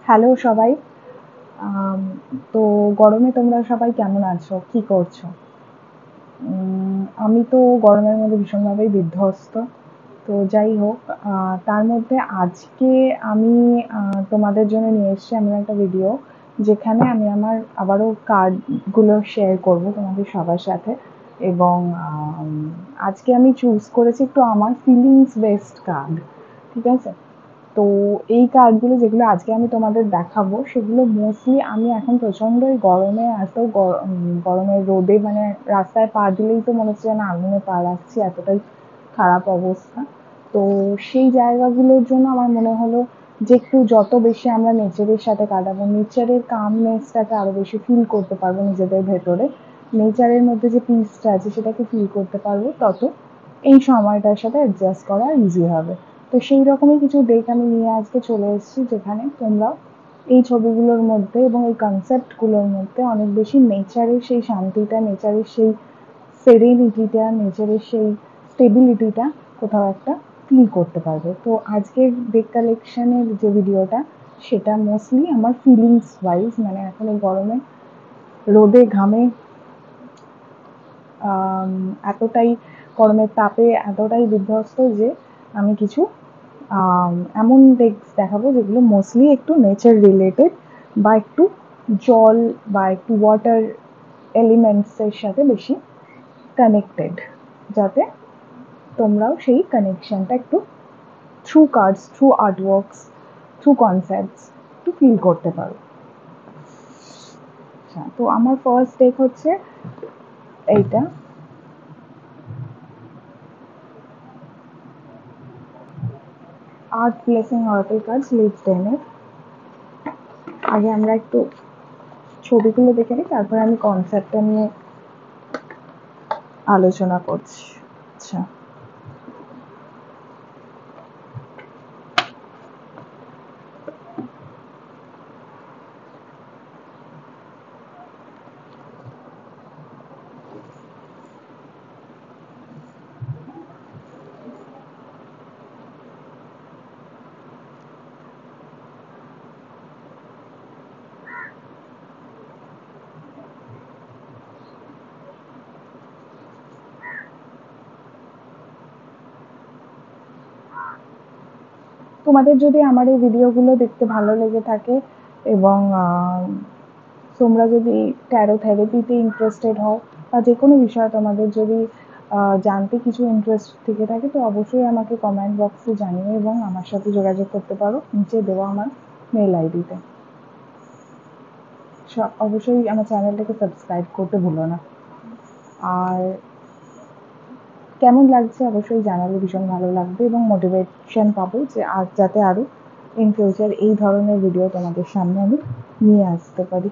Hello সবাই। আম তো গরমে তোমরা সবাই কেমন আছো? কি করছো? আমি তো গরমের মধ্যে ভীষণভাবেই বিধ্বস্ত। তো যাই হোক, তার মধ্যে আজকে আমি তোমাদের জন্য নিয়ে এসেছি এমন একটা ভিডিও, যেখানে আমি আমার আবারও কার্ডগুলো শেয়ার করব তোমাদের সবার সাথে। এবং আজকে আমি চুজ করেছি একটু আমার ফিলিংস বেসড কার্ড। ঠিক আছে? তো এই কার্ডগুলো যেগুলো আজকে আমি তোমাদের দেখাবো, সেগুলো মোস্টলি আমি এখন প্রচণ্ড এই গরমে, এত গরমের রোদে, মানে রাস্তায় পা দিলেই তো মনে হচ্ছে যেন আগুনে পা রাখছি, এতটাই খারাপ অবস্থা। তো সেই জায়গাগুলোর জন্য আমার মনে হলো যে একটু যত বেশি আমরা নেচারের সাথে কাটাবো, নেচারের কামনেসটাকে আরো বেশি ফিল করতে পারবো নিজেদের ভেতরে, নেচারের মধ্যে যে পিসটা আছে সেটাকে ফিল করতে পারবো, তত এই সময়টার সাথে অ্যাডজাস্ট করা ইজি হবে। তো সেই রকমই কিছু ডেক আমি নিয়ে আজকে চলে এসেছি, যেখানে তোমরা এই ছবিগুলোর মধ্যে এবং এই কনসেপ্টগুলোর মধ্যে অনেক বেশি নেচারের সেই শান্তিটা, নেচারের সেই সেরেনিটিটা, নেচারের সেই স্টেবিলিটিটা কোথাও একটা ফিল করতে পারবে। তো আজকের ডেক কালেকশনের যে ভিডিওটা, সেটা মোস্টলি আমার ফিলিংস ওয়াইজ, মানে এখন এই গরমে রোদে ঘামে এতটাই, গরমের তাপে এতটাই বিধ্বস্ত যে আমি কিছু এমন ডেক্স দেখাবো যেগুলো মোস্টলি একটু নেচার রিলেটেড, বা একটু জল বা একটু ওয়াটার এলিমেন্টসের সাথে বেশি কানেক্টেড, যাতে তোমরাও সেই কানেকশনটা একটু through cards, through artworks, through concepts একটু ফিল করতে পারো। আচ্ছা, তো আমার ফার্স্ট ডেক হচ্ছে এইটা। আর্ট ব্লেসিং অরাকল কার্ডস লিডস ডেনের। আগে আমরা একটু ছবিগুলো দেখে নিই, তারপরে আমি কনসেপ্টটা নিয়ে আলোচনা করছি। আচ্ছা, তোমাদের যদি আমার এই ভিডিওগুলো দেখতে ভালো লেগে থাকে এবং তোমরা যদি ট্যারো থেরাপিতে ইন্টারেস্টেড হও, বা যে কোনো বিষয়ে তোমাদের যদি জানতে কিছু ইন্টারেস্ট থেকে থাকে, তো অবশ্যই আমাকে কমেন্ট বক্সে জানিও এবং আমার সাথে যোগাযোগ করতে পারো নিচে দেওয়া আমার মেল আইডিতে। অবশ্যই আমার চ্যানেলটাকে সাবস্ক্রাইব করতে ভুলো না। আর কেমন লাগছে অবশ্যই জানালে ভীষণ ভালো লাগবে এবং মোটিভেশন পাবো যে আর যাতে আরও ইন ফিউচার এই ধরনের ভিডিও তোমাদের সামনে আমি নিয়ে আসতে পারি।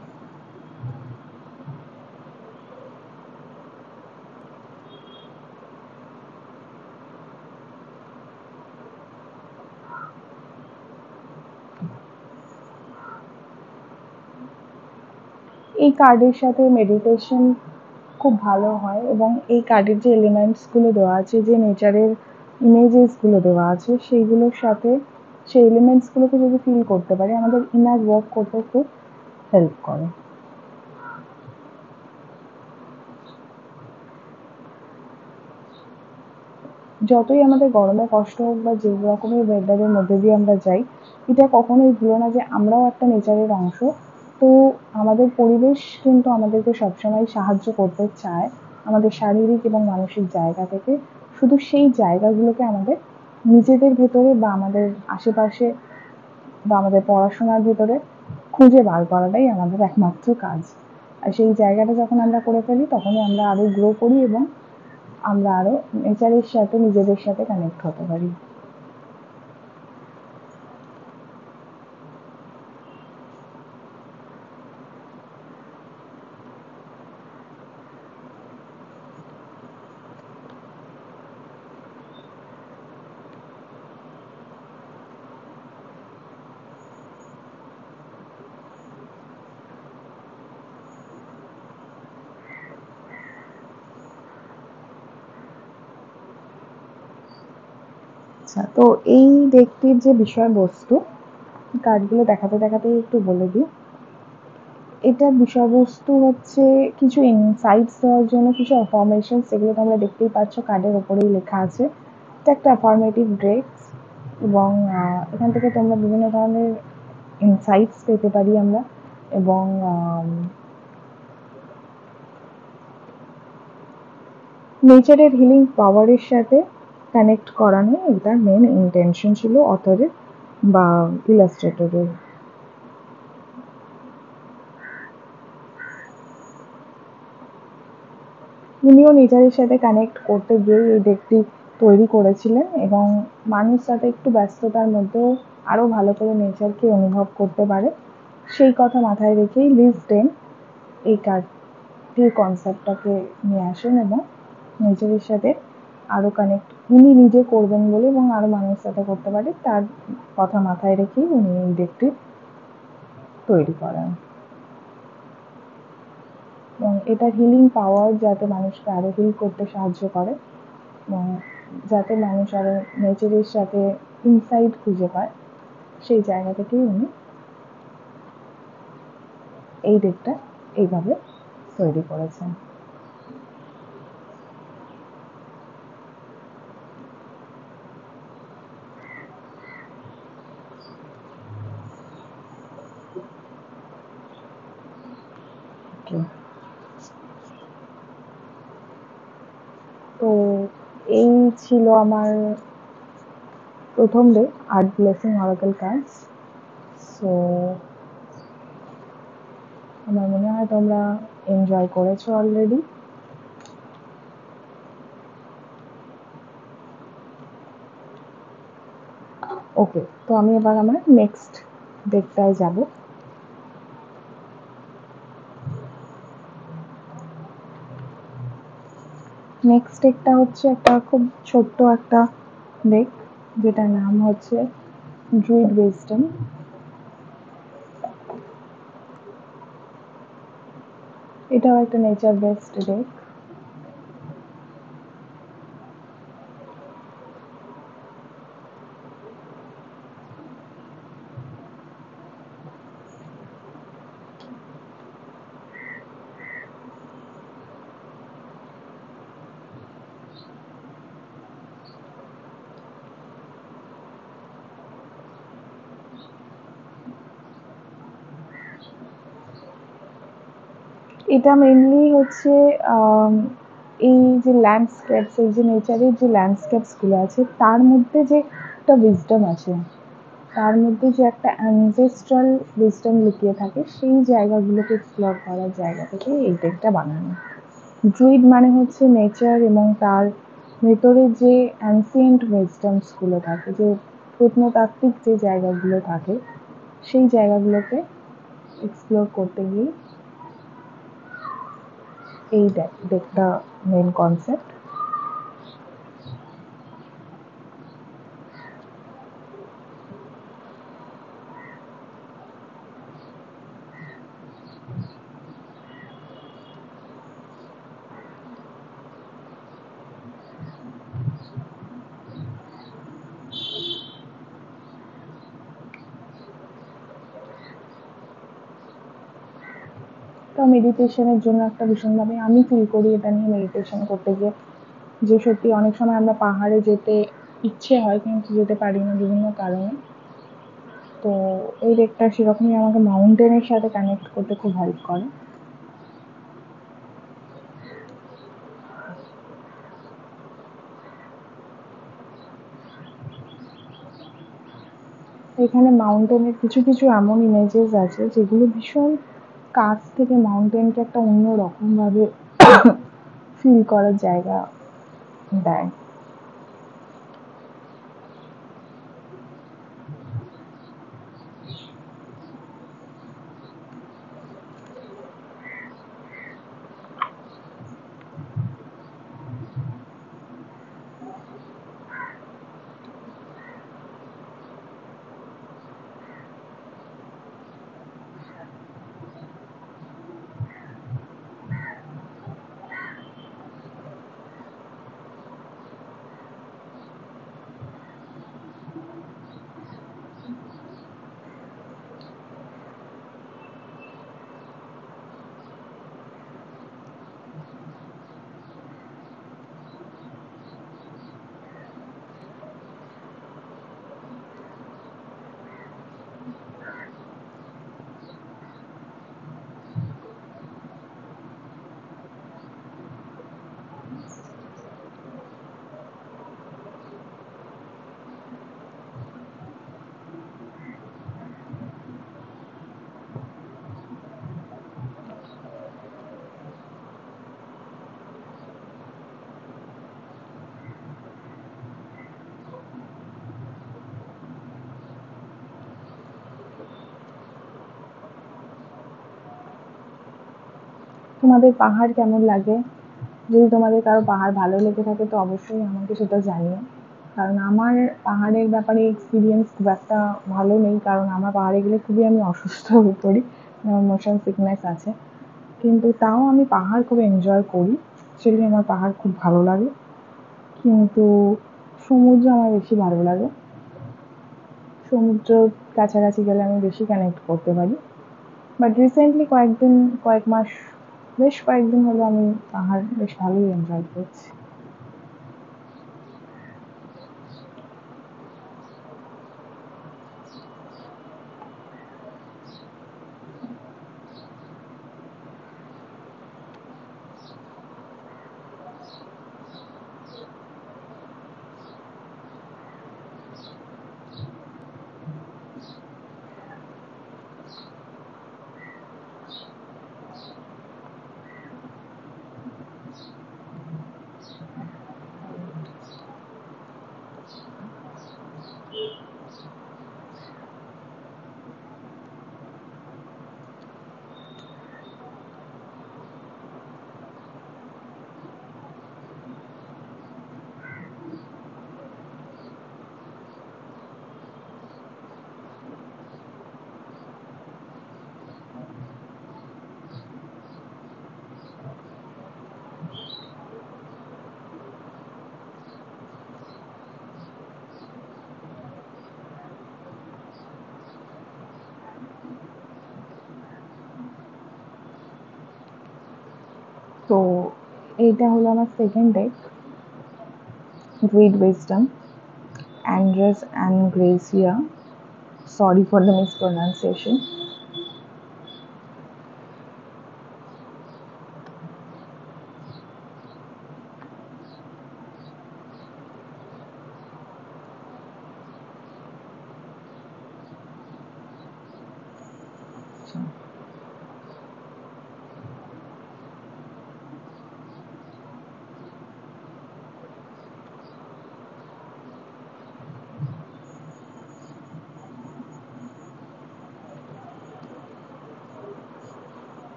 এই কার্ডের সাথে মেডিটেশন খুব ভালো হয়, এবং এই কার্ডের যে এলিমেন্টসগুলো দেওয়া আছে, যে নেচারের ইমেজেসগুলো দেওয়া আছে, সেইগুলোর সাথে সেই এলিমেন্টসগুলোকে যদি ফিল করতে পারি, আমাদের ইনার ওয়ার্ক করতে খুব হেল্প করে। যতই আমাদের গরমে কষ্ট হোক বা যে রকমের ওয়েদারের মধ্যে দিয়ে আমরা যাই, এটা কখনোই ভুলো না যে আমরাও একটা নেচারের অংশ। তো আমাদের পরিবেশ কিন্তু আমাদেরকে সবসময় সাহায্য করতে চায় আমাদের শারীরিক এবং মানসিক জায়গা থেকে। শুধু সেই জায়গাগুলোকে আমাদের নিজেদের ভেতরে বা আমাদের আশেপাশে বা আমাদের পড়াশোনার ভেতরে খুঁজে বার করাটাই আমাদের একমাত্র কাজ। আর সেই জায়গাটা যখন আমরা করে ফেলি, তখনই আমরা আরও গ্রো করি এবং আমরা আরও নেচারের সাথে, নিজেদের সাথে কানেক্ট হতে পারি। আচ্ছা, তো এই ব্যক্তির যে বিষয়বস্তু, কার্ডগুলো দেখাতে দেখাতেই একটু বলে দিই। এটার বিষয়বস্তু হচ্ছে কিছু ইনসাইটস দেওয়ার জন্য কিছু অ্যাফার্মেশনস, এগুলো তোমরা দেখতেই পাচ্ছ কার্ডের ওপরেই লেখা আছে। এটা একটা অ্যাফার্মেটিভ ড্রেস এবং এখান থেকে তোমরা বিভিন্ন ধরনের ইনসাইটস পেতে পারি আমরা, এবং নেচারের হিলিং পাওয়ারের সাথে কানেক্ট করানো এটার মেন ইন্টেনশন ছিল অথরের বা ইলাস্ট্রেটরের। উনিও নেচারের সাথে কানেক্ট করতে গিয়ে এই ডেকটি তৈরি করেছিলেন এবং মানুষ যাতে একটু ব্যস্ততার মধ্যেও আরও ভালো করে নেচারকে অনুভব করতে পারে সেই কথা মাথায় রেখেই লিজ টেন এই কার্ডটির কনসেপ্টটাকে নিয়ে আসেন এবং নেচারের সাথে আরও কানেক্ট উনি নিজে করবেন বলে এবং আরও মানুষ যাতে করতে পারে তার কথা মাথায় রেখেই উনি এই ডেকটি তৈরি করেন। এবং এটার হিলিং পাওয়ার যাতে মানুষকে আরও হিল করতে সাহায্য করে এবং যাতে মানুষ আরও নেচারের সাথে ইনসাইট খুঁজে পায় সেই জায়গা থেকেই উনি এই ডেকটা এইভাবে তৈরি করেছেন। তো এই ছিল আমার প্রথম day art blessing oracle cards. So আমার মনে হয় তোমরা এনজয় করেছো অলরেডি। ওকে, তো আমি এবার আমার নেক্সট ডেকটায় যাব। নেক্সট ডেকটা হচ্ছে একটা খুব ছোট্ট একটা ডেক যেটার নাম হচ্ছে ড্রুইড উইজডম। এটাও একটা নেচার বেসড ডেক। এটা মেনলি হচ্ছে এই যে ল্যান্ডস্কেপস, এই যে নেচারের যে ল্যান্ডস্কেপসগুলো আছে তার মধ্যে যে একটা উইজডম আছে, তার মধ্যে যে একটা অ্যানসেস্ট্রাল উইজডম লুকিয়ে থাকে সেই জায়গাগুলোকে এক্সপ্লোর করার জায়গা থেকে এই ডেকটা বানানো। ড্রুইড মানে হচ্ছে নেচার এবং তার ভেতরে যে অ্যানসিয়েন্ট উইজডমসগুলো থাকে, যে প্রত্নতাত্ত্বিক যে জায়গাগুলো থাকে সেই জায়গাগুলোকে এক্সপ্লোর করতে গিয়ে এই ডেকটা মেন কনসেপ্ট। তো মেডিটেশনের জন্য একটা ভীষণভাবে আমি ফিল করি এটা নিয়ে মেডিটেশন করতে গিয়ে, যে সত্যি অনেক সময় আমরা পাহাড়ে যেতে ইচ্ছে হয় কিন্তু যেতে পারি না বিভিন্ন কারণে। তো এই ডেকটা সেরকমই আমাকে মাউন্টেনের সাথে কানেক্ট করতে খুব হেল্প করে। এখানে মাউন্টেনের কিছু কিছু এমন ইমেজেস আছে যেগুলো ভীষণ কাছ থেকে মাউন্টেনকে একটা অন্য রকমভাবে ফিল করার জায়গা দেয়। তোমাদের পাহাড় কেমন লাগে? যদি তোমাদের কারো পাহাড় ভালো লেগে থাকে তো অবশ্যই আমাকে সেটা জানিও। কারণ আমার পাহাড়ের ব্যাপারে এক্সপিরিয়েন্স খুব একটা ভালো নেই, কারণ আমার পাহাড়ে গেলে খুবই আমি অসুস্থ হয়ে পড়ি, আমার মোশন সিকনেস আছে। কিন্তু তাও আমি পাহাড় খুব এনজয় করি, অ্যাকচুয়ালি আমার পাহাড় খুব ভালো লাগে। কিন্তু সমুদ্র আমার বেশি ভালো লাগে, সমুদ্র কাছাকাছি গেলে আমি বেশি কানেক্ট করতে পারি। বাট রিসেন্টলি কয়েক মাস, বেশ কয়েকদিন হলো আমি পাহাড় বেশ ভালোই এনজয় করছি। তো এইটা হলো আমার second deck, great wisdom, Andres and Gracia, sorry for the mispronunciation.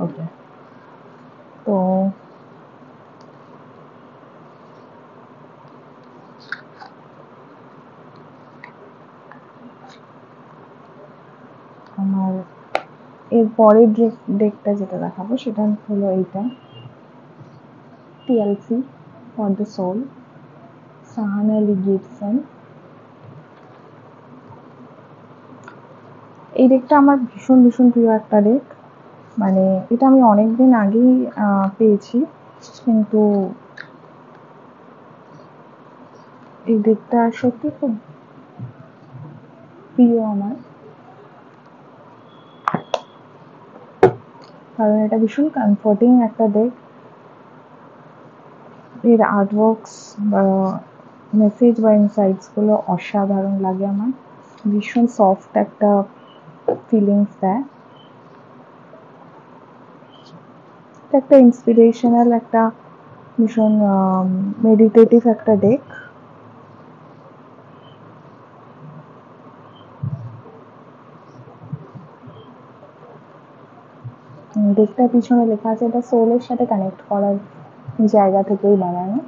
Okay, তো আমার এর পরের ডেকটা যেটা দেখাবো সেটা হলো এইটা, TLC for the soul, Sahana Lee Gibson. এই ডেকটা আমার ভীষণ ভীষণ প্রিয় একটা ডেক। মানে এটা আমি অনেকদিন আগেই পেয়েছি, কিন্তু এই ডেকটা সত্যি খুব প্রিয় আমার, কারণ এটা ভীষণ কমফোর্টিং একটা ডেক। এর আর্টওয়ার্কস বা মেসেজ বা ইনসাইটসগুলো অসাধারণ লাগে আমার, ভীষণ সফট একটা ফিলিংস দেয়। এটা একটা ইন্সপিরেশনাল, একটা ভীষণ মেডিটেটিভ একটা ডেক। ডেকটার পিছনে লেখা আছে এটা সোলের সাথে কানেক্ট করার জায়গা থেকেই বানানো।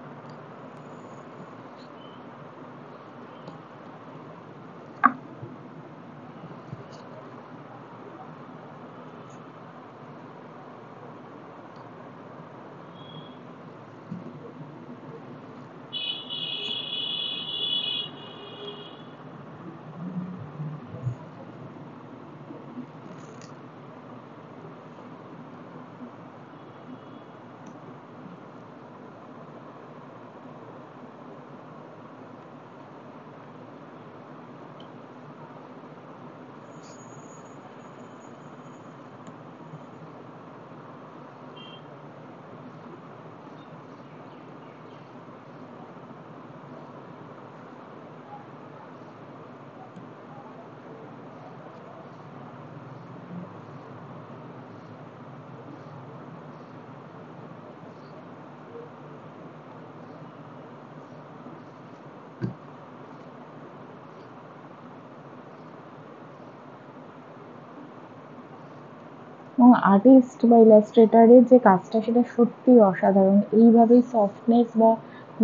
এবং আর্টিস্ট বা ইলাস্ট্রেটারের যে কাজটা সেটা সত্যিই অসাধারণ। এইভাবেই সফটনেস বা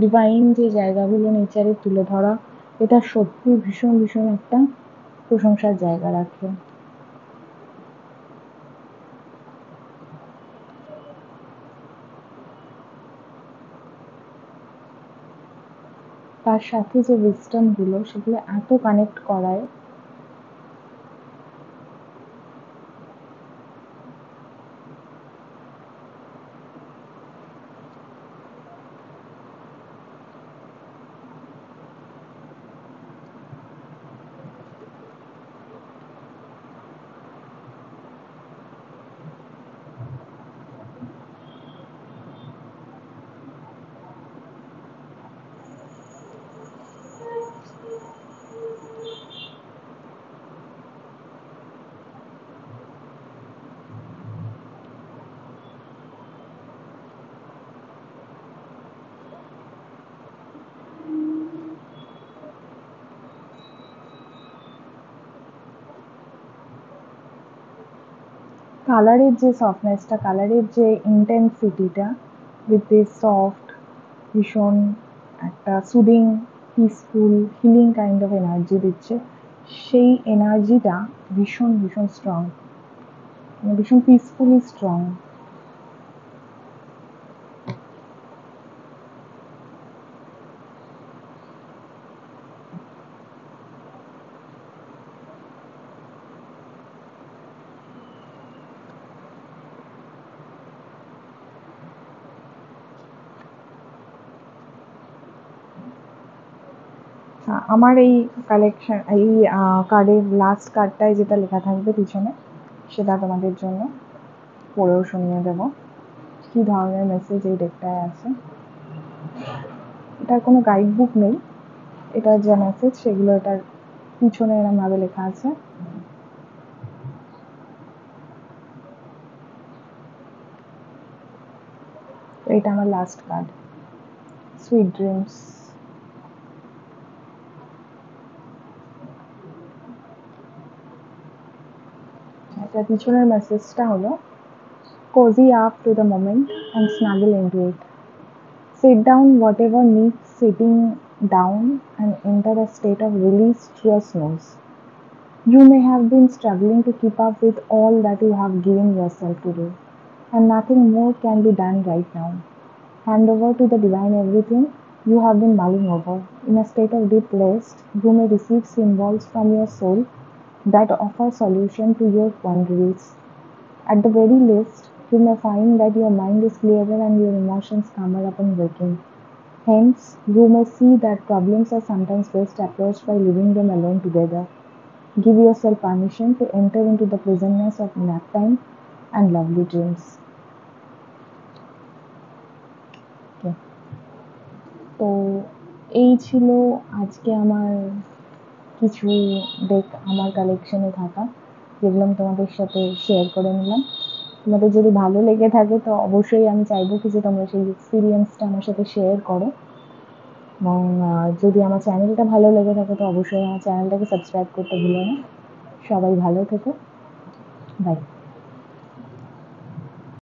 ডিভাইন যে জায়গাগুলো নেচারে তুলে ধরা, এটা সত্যি ভীষণ ভীষণ একটা প্রশংসার জায়গা রাখে। তার সাথে যে উইজডমগুলো সেগুলো এত কানেক্ট করায়। কালারের যে সফটনেসটা, কালারের যে ইন্টেন্সিটিটা, উইথ দিস সফট, ভীষণ একটা soothing, peaceful, healing kind of energy দিচ্ছে। সেই এনার্জিটা ভীষণ ভীষণ স্ট্রং, মানে ভীষণ পিসফুলি স্ট্রং। আমার এই কালেকশন, এই কার্ডের লাস্ট কার্ডটায় যেটা লেখা থাকবে পিছনে, সেটা তোমাদের জন্য পড়েও শুনিয়ে দেব কী ধরনের মেসেজ এই ডেকটায় আছে। এটার কোনো গাইড বুক নেই, এটার যে মেসেজ সেগুলো এটার পিছনে এরমভাবে লেখা আছে। এটা আমার লাস্ট কার্ড, সুইট ড্রিমস। এটার পিছনের মেসেজটা হলো, cozy up to the moment and snuggle into it. Sit down whatever needs sitting down and enter a state of release through your snooze. You may have been struggling to keep up with all that you have given yourself to do, and nothing more can be done right now. Hand over to the divine everything you have been mulling over. In a state of deep rest, you may receive symbols from your soul that offer solution to your quandaries. At the very least, you may find that your mind is clearer and your emotions calmer upon waking. Hence, you may see that problems are sometimes best approached by leaving them alone together. Give yourself permission to enter into the pleasantness of nap time and lovely dreams. Okay. তো এই ছিল আজকে আমার কিছু day আমার কালেকশনে থাকা, যেগুলো আমি তোমাদের সাথে শেয়ার করে নিলাম। তোমাদের যদি ভালো লেগে থাকে তো অবশ্যই আমি চাইবো কি যে তোমরা সেই এক্সপিরিয়েন্সটা আমার সাথে শেয়ার করো, এবং যদি আমার চ্যানেলটা ভালো লেগে থাকে তো অবশ্যই আমার চ্যানেলটাকে সাবস্ক্রাইব করতে ভুলো না। সবাই ভালো থেকো, বাই।